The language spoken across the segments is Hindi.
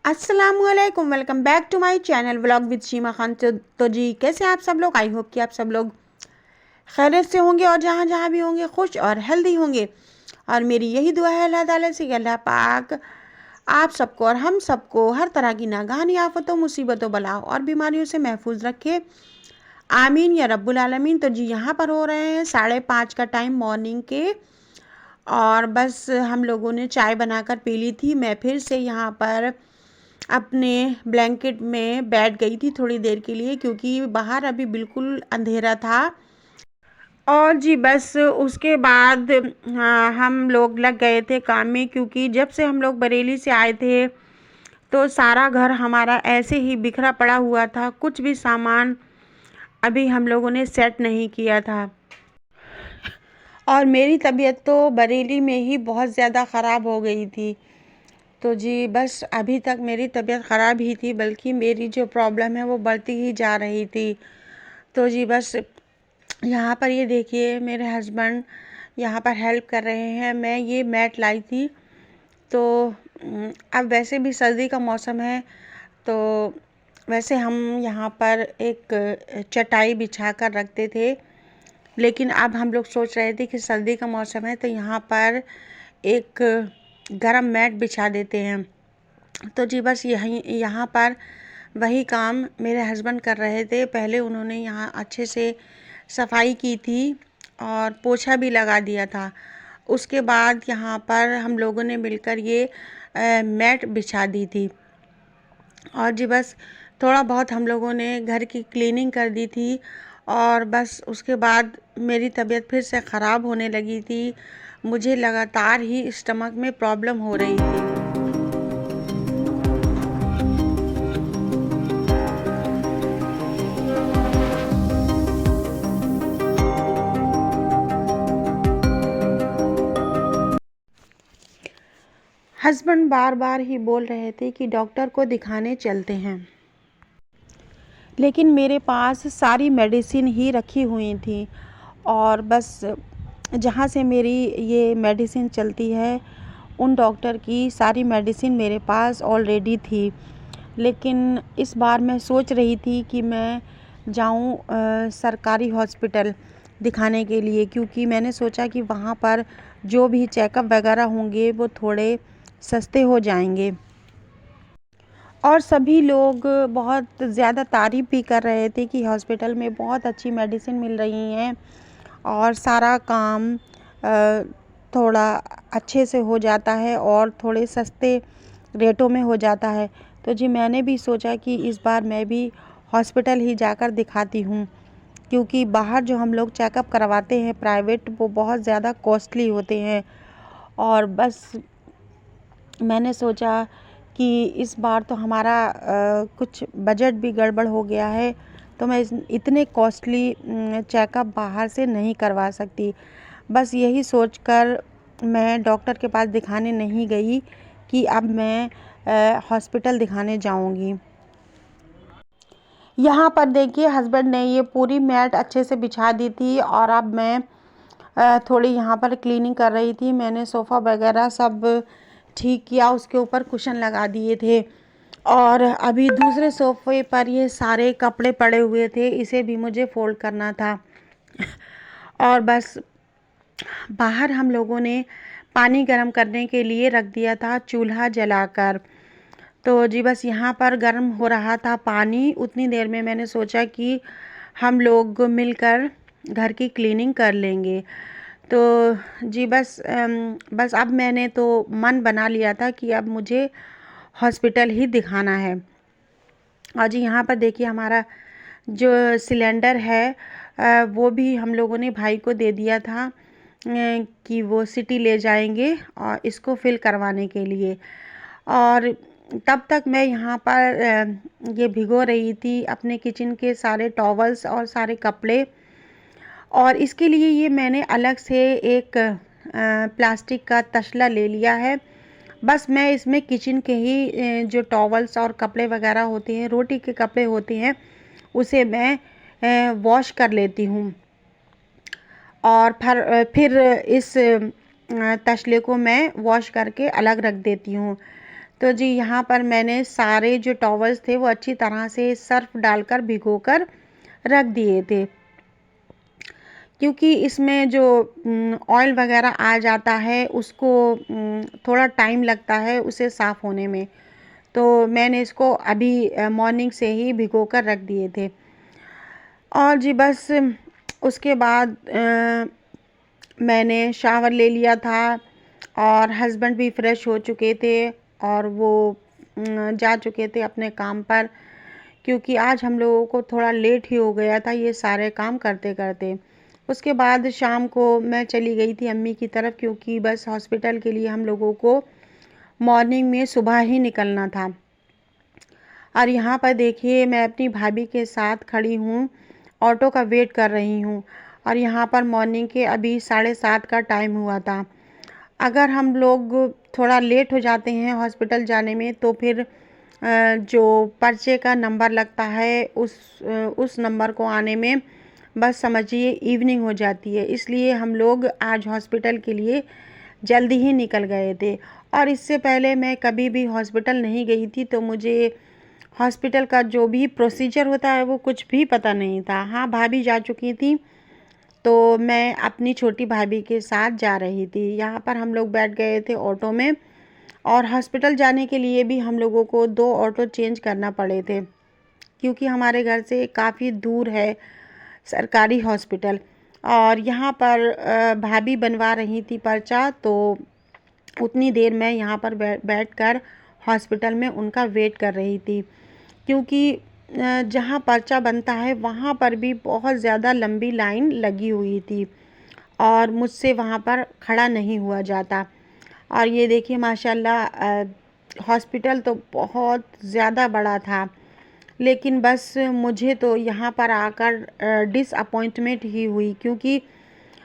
अस्सलामुअलैकुम, welcome back to my channel vlog with Sheema Khan. तो जी कैसे हैं आप सब लोग। आई होप कि आप सब लोग खैरियत से होंगे और जहाँ जहाँ भी होंगे खुश और हेल्दी होंगे। और मेरी यही दुआ है अल्लाह ताला से कि अल्लाह पाक आप सबको और हम सबको हर तरह की नागहानी आफतों, मुसीबतों, बलाओं और बीमारियों से महफूज रखे। आमीन या रब्बुल आलमीन। तो जी यहाँ पर हो रहे हैं 5:30 का टाइम मॉर्निंग के, और बस हम लोगों ने चाय बनाकर पी ली थी। मैं फिर से यहाँ पर अपने ब्लैंकेट में बैठ गई थी थोड़ी देर के लिए, क्योंकि बाहर अभी बिल्कुल अंधेरा था। और जी बस उसके बाद हम लोग लग गए थे काम में, क्योंकि जब से हम लोग बरेली से आए थे तो सारा घर हमारा ऐसे ही बिखरा पड़ा हुआ था। कुछ भी सामान अभी हम लोगों ने सेट नहीं किया था। और मेरी तबीयत तो बरेली में ही बहुत ज़्यादा ख़राब हो गई थी। तो जी बस अभी तक मेरी तबीयत ख़राब ही थी, बल्कि मेरी जो प्रॉब्लम है वो बढ़ती ही जा रही थी। तो जी बस यहाँ पर ये देखिए मेरे हस्बैंड यहाँ पर हेल्प कर रहे हैं। मैं ये मैट लाई थी, तो अब वैसे भी सर्दी का मौसम है, तो वैसे हम यहाँ पर एक चटाई बिछा कर रखते थे, लेकिन अब हम लोग सोच रहे थे कि सर्दी का मौसम है तो यहाँ पर एक गरम मैट बिछा देते हैं। तो जी बस यहाँ पर वही काम मेरे हस्बैंड कर रहे थे। पहले उन्होंने यहाँ अच्छे से सफाई की थी और पोछा भी लगा दिया था। उसके बाद यहाँ पर हम लोगों ने मिलकर ये मैट बिछा दी थी। और जी बस थोड़ा बहुत हम लोगों ने घर की क्लीनिंग कर दी थी, और बस उसके बाद मेरी तबीयत फिर से ख़राब होने लगी थी। मुझे लगातार ही स्टमक में प्रॉब्लम हो रही थी। हस्बैंड बार बार ही बोल रहे थे कि डॉक्टर को दिखाने चलते हैं, लेकिन मेरे पास सारी मेडिसिन ही रखी हुई थी। और बस जहाँ से मेरी ये मेडिसिन चलती है उन डॉक्टर की सारी मेडिसिन मेरे पास ऑलरेडी थी। लेकिन इस बार मैं सोच रही थी कि मैं जाऊँ सरकारी हॉस्पिटल दिखाने के लिए, क्योंकि मैंने सोचा कि वहाँ पर जो भी चेकअप वगैरह होंगे वो थोड़े सस्ते हो जाएंगे। और सभी लोग बहुत ज़्यादा तारीफ़ भी कर रहे थे कि हॉस्पिटल में बहुत अच्छी मेडिसिन मिल रही हैं और सारा काम थोड़ा अच्छे से हो जाता है और थोड़े सस्ते रेटों में हो जाता है। तो जी मैंने भी सोचा कि इस बार मैं भी हॉस्पिटल ही जाकर दिखाती हूँ, क्योंकि बाहर जो हम लोग चेकअप करवाते हैं प्राइवेट, वो बहुत ज़्यादा कॉस्टली होते हैं। और बस मैंने सोचा कि इस बार तो हमारा कुछ बजट भी गड़बड़ हो गया है, तो मैं इतने कॉस्टली चेकअप बाहर से नहीं करवा सकती। बस यही सोचकर मैं डॉक्टर के पास दिखाने नहीं गई कि अब मैं हॉस्पिटल दिखाने जाऊंगी। यहाँ पर देखिए हस्बैंड ने ये पूरी मैट अच्छे से बिछा दी थी, और अब मैं थोड़ी यहाँ पर क्लीनिंग कर रही थी। मैंने सोफ़ा वगैरह सब ठीक किया, उसके ऊपर कुशन लगा दिए थे। और अभी दूसरे सोफ़े पर ये सारे कपड़े पड़े हुए थे, इसे भी मुझे फ़ोल्ड करना था। और बस बाहर हम लोगों ने पानी गर्म करने के लिए रख दिया था चूल्हा जलाकर। तो जी बस यहाँ पर गर्म हो रहा था पानी। उतनी देर में मैंने सोचा कि हम लोग मिलकर घर की क्लीनिंग कर लेंगे। तो जी बस अब मैंने तो मन बना लिया था कि अब मुझे हॉस्पिटल ही दिखाना है। और जी यहाँ पर देखिए हमारा जो सिलेंडर है वो भी हम लोगों ने भाई को दे दिया था कि वो सिटी ले जाएंगे और इसको फिल करवाने के लिए। और तब तक मैं यहाँ पर ये भिगो रही थी अपने किचन के सारे टॉवल्स और सारे कपड़े। और इसके लिए ये मैंने अलग से एक प्लास्टिक का तसला ले लिया है। बस मैं इसमें किचन के ही जो टॉवल्स और कपड़े वगैरह होते हैं, रोटी के कपड़े होते हैं, उसे मैं वॉश कर लेती हूँ। और फिर इस तसले को मैं वॉश करके अलग रख देती हूँ। तो जी यहाँ पर मैंने सारे जो टॉवल्स थे वो अच्छी तरह से सर्फ डालकर भिगोकर रख दिए थे, क्योंकि इसमें जो ऑयल वगैरह आ जाता है उसको थोड़ा टाइम लगता है उसे साफ़ होने में। तो मैंने इसको अभी मॉर्निंग से ही भिगो कर रख दिए थे। और जी बस उसके बाद मैंने शावर ले लिया था और हस्बैंड भी फ्रेश हो चुके थे और वो जा चुके थे अपने काम पर, क्योंकि आज हम लोगों को थोड़ा लेट ही हो गया था ये सारे काम करते करते। उसके बाद शाम को मैं चली गई थी अम्मी की तरफ, क्योंकि बस हॉस्पिटल के लिए हम लोगों को मॉर्निंग में सुबह ही निकलना था। और यहाँ पर देखिए मैं अपनी भाभी के साथ खड़ी हूँ, ऑटो का वेट कर रही हूँ। और यहाँ पर मॉर्निंग के अभी 7:30 का टाइम हुआ था। अगर हम लोग थोड़ा लेट हो जाते हैं हॉस्पिटल जाने में तो फिर जो पर्चे का नंबर लगता है उस नंबर को आने में बस समझिए इवनिंग हो जाती है। इसलिए हम लोग आज हॉस्पिटल के लिए जल्दी ही निकल गए थे। और इससे पहले मैं कभी भी हॉस्पिटल नहीं गई थी, तो मुझे हॉस्पिटल का जो भी प्रोसीजर होता है वो कुछ भी पता नहीं था। हाँ, भाभी जा चुकी थी तो मैं अपनी छोटी भाभी के साथ जा रही थी। यहाँ पर हम लोग बैठ गए थे ऑटो में, और हॉस्पिटल जाने के लिए भी हम लोगों को 2 ऑटो चेंज करना पड़े थे, क्योंकि हमारे घर से काफ़ी दूर है सरकारी हॉस्पिटल। और यहाँ पर भाभी बनवा रही थी पर्चा, तो उतनी देर मैं यहाँ पर बैठकर हॉस्पिटल में उनका वेट कर रही थी, क्योंकि जहाँ पर्चा बनता है वहाँ पर भी बहुत ज़्यादा लंबी लाइन लगी हुई थी और मुझसे वहाँ पर खड़ा नहीं हुआ जाता। और ये देखिए माशाल्लाह हॉस्पिटल तो बहुत ज़्यादा बड़ा था, लेकिन बस मुझे तो यहाँ पर आकर डिसअपॉइंटमेंट ही हुई, क्योंकि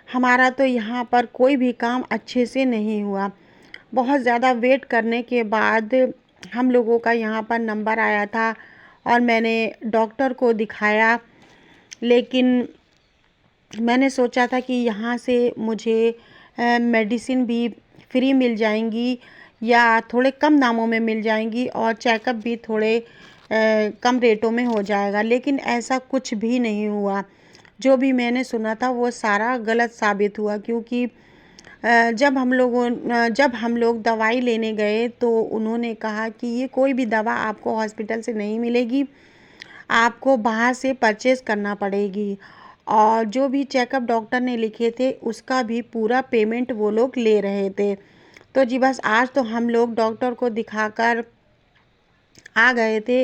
हमारा तो यहाँ पर कोई भी काम अच्छे से नहीं हुआ। बहुत ज़्यादा वेट करने के बाद हम लोगों का यहाँ पर नंबर आया था और मैंने डॉक्टर को दिखाया, लेकिन मैंने सोचा था कि यहाँ से मुझे मेडिसिन भी फ्री मिल जाएंगी या थोड़े कम दामों में मिल जाएंगी और चेकअप भी थोड़े कम रेटों में हो जाएगा, लेकिन ऐसा कुछ भी नहीं हुआ। जो भी मैंने सुना था वो सारा गलत साबित हुआ, क्योंकि जब हम लोग दवाई लेने गए तो उन्होंने कहा कि ये कोई भी दवा आपको हॉस्पिटल से नहीं मिलेगी, आपको बाहर से परचेज़ करना पड़ेगी। और जो भी चेकअप डॉक्टर ने लिखे थे उसका भी पूरा पेमेंट वो लोग ले रहे थे। तो जी बस आज तो हम लोग डॉक्टर को दिखाकर आ गए थे।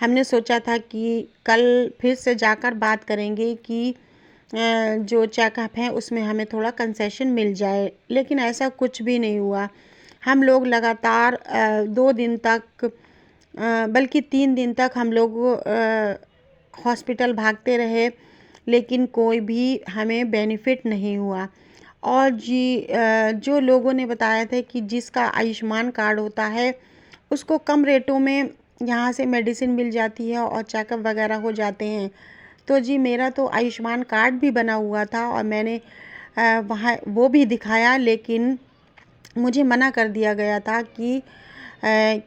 हमने सोचा था कि कल फिर से जाकर बात करेंगे कि जो चेकअप है उसमें हमें थोड़ा कंसेशन मिल जाए, लेकिन ऐसा कुछ भी नहीं हुआ। हम लोग लगातार 2 दिन तक बल्कि 3 दिन तक हम लोग हॉस्पिटल भागते रहे, लेकिन कोई भी हमें बेनिफिट नहीं हुआ। और जी जो लोगों ने बताया था कि जिसका आयुष्मान कार्ड होता है उसको कम रेटों में यहाँ से मेडिसिन मिल जाती है और चेकअप वगैरह हो जाते हैं। तो जी मेरा तो आयुष्मान कार्ड भी बना हुआ था और मैंने वहाँ वो भी दिखाया, लेकिन मुझे मना कर दिया गया था कि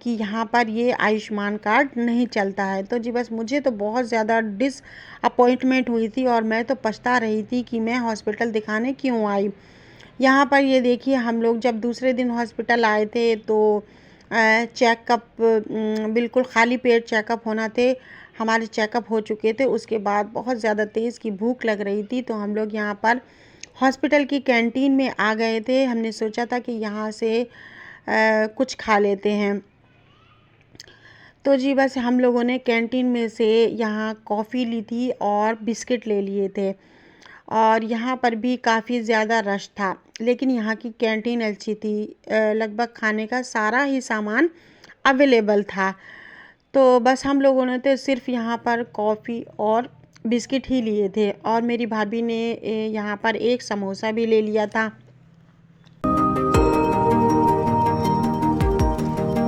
यहाँ पर ये आयुष्मान कार्ड नहीं चलता है। तो जी बस मुझे तो बहुत ज़्यादा डिसअपॉइंटमेंट हुई थी और मैं तो पछता रही थी कि मैं हॉस्पिटल दिखाने क्यों आई। यहाँ पर ये देखिए हम लोग जब दूसरे दिन हॉस्पिटल आए थे तो चेकअप बिल्कुल खाली पेट चेकअप होना थे। हमारे चेकअप हो चुके थे। उसके बाद बहुत ज़्यादा तेज़ की भूख लग रही थी, तो हम लोग यहाँ पर हॉस्पिटल की कैंटीन में आ गए थे। हमने सोचा था कि यहाँ से कुछ खा लेते हैं। तो जी बस हम लोगों ने कैंटीन में से यहाँ कॉफ़ी ली थी और बिस्किट ले लिए थे, और यहाँ पर भी काफ़ी ज़्यादा रश था, लेकिन यहाँ की कैंटीन अच्छी थी। लगभग खाने का सारा ही सामान अवेलेबल था। तो बस हम लोगों ने तो सिर्फ यहाँ पर कॉफ़ी और बिस्किट ही लिए थे, और मेरी भाभी ने यहाँ पर एक समोसा भी ले लिया था।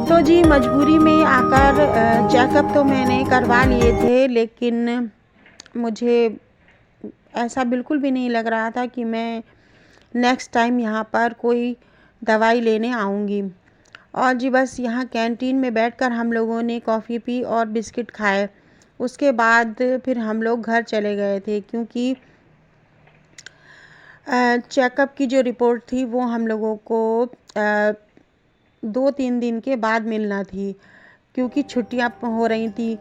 तो जी मजबूरी में आकर चेकअप तो मैंने करवा लिए थे, लेकिन मुझे ऐसा बिल्कुल भी नहीं लग रहा था कि मैं नेक्स्ट टाइम यहाँ पर कोई दवाई लेने आऊँगी। और जी बस यहाँ कैंटीन में बैठकर हम लोगों ने कॉफ़ी पी और बिस्किट खाए। उसके बाद फिर हम लोग घर चले गए थे, क्योंकि चेकअप की जो रिपोर्ट थी वो हम लोगों को 2-3 दिन के बाद मिलना थी, क्योंकि छुट्टियां हो रही थी।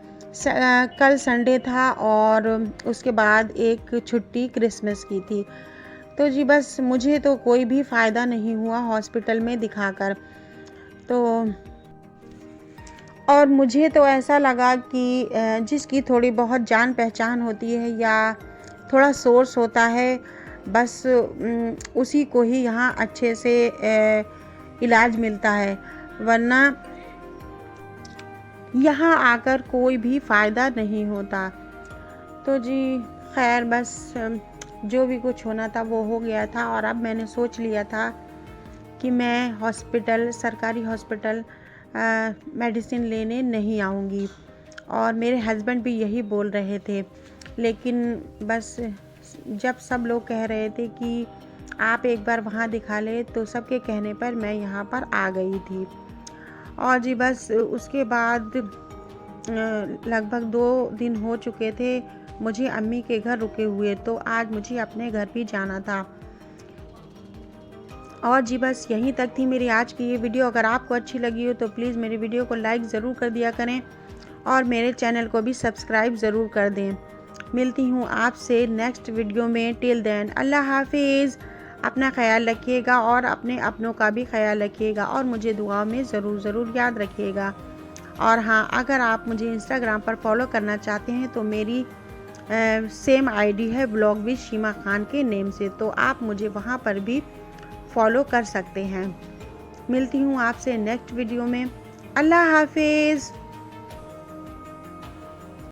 कल संडे था और उसके बाद एक छुट्टी क्रिसमस की थी। तो जी बस मुझे तो कोई भी फ़ायदा नहीं हुआ हॉस्पिटल में दिखाकर। तो और मुझे तो ऐसा लगा कि जिसकी थोड़ी बहुत जान पहचान होती है या थोड़ा सोर्स होता है, बस उसी को ही यहाँ अच्छे से इलाज मिलता है, वरना यहाँ आकर कोई भी फ़ायदा नहीं होता। तो जी खैर बस जो भी कुछ होना था वो हो गया था। और अब मैंने सोच लिया था कि मैं हॉस्पिटल, सरकारी हॉस्पिटल मेडिसिन लेने नहीं आऊँगी, और मेरे हस्बैंड भी यही बोल रहे थे। लेकिन बस जब सब लोग कह रहे थे कि आप एक बार वहाँ दिखा ले, तो सबके कहने पर मैं यहाँ पर आ गई थी। और जी बस उसके बाद लगभग 2 दिन हो चुके थे मुझे अम्मी के घर रुके हुए, तो आज मुझे अपने घर भी जाना था। और जी बस यहीं तक थी मेरी आज की ये वीडियो। अगर आपको अच्छी लगी हो तो प्लीज़ मेरी वीडियो को लाइक ज़रूर कर दिया करें और मेरे चैनल को भी सब्सक्राइब ज़रूर कर दें। मिलती हूँ आपसे नेक्स्ट वीडियो में। टिल देन अल्लाह हाफिज़। अपना ख्याल रखिएगा और अपने अपनों का भी ख्याल रखिएगा, और मुझे दुआ में ज़रूर याद रखिएगा। और हाँ, अगर आप मुझे इंस्टाग्राम पर फॉलो करना चाहते हैं तो मेरी सेम आईडी है व्लॉग विद शीमा खान के नेम से, तो आप मुझे वहाँ पर भी फॉलो कर सकते हैं। मिलती हूँ आपसे नेक्स्ट वीडियो में। अल्लाह हाफिज़।